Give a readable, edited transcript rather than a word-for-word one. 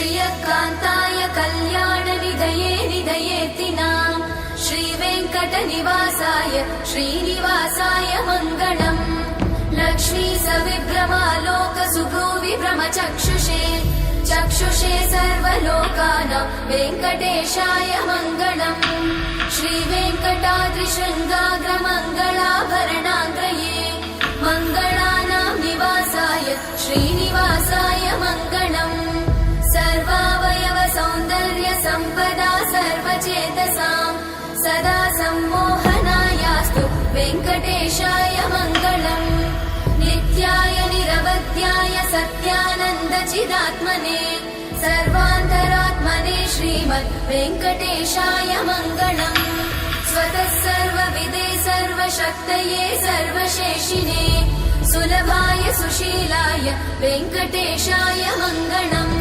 श्रियकान्ताय कल्याणनिधये निधयेतिनाम् श्रीवेङ्कटनिवासाय श्रीनिवासाय मङ्गलम् लक्ष्मी सविभ्रमालोक सुभ्रूविभ्रमचक्षुषे चक्षुषे सर्वलोकानां वेङ्कटेशाय मङ्गलम् श्रीवेङ्कटाद्रिशृङ्गाग्रमङ्गलाभरणाङ्गये मङ्गलानां निवासाय श्रीनिवासाय मङ्गलम् सर्वावयव सौन्दर्य सम्पदा सर्वचेतसां सदा सम्मोहनायास्तु वेङ्कटेशाय मङ्गलम् नित्याय निरवध्याय सत्यानन्दचिदात्मने सर्वान्तरात्मने श्रीमद् वेङ्कटेशाय मङ्गलम् स्वतः सर्वविदे सर्वशक्तये सर्वशेषिने सुलभाय सुशीलाय वेङ्कटेशाय मङ्गलम्।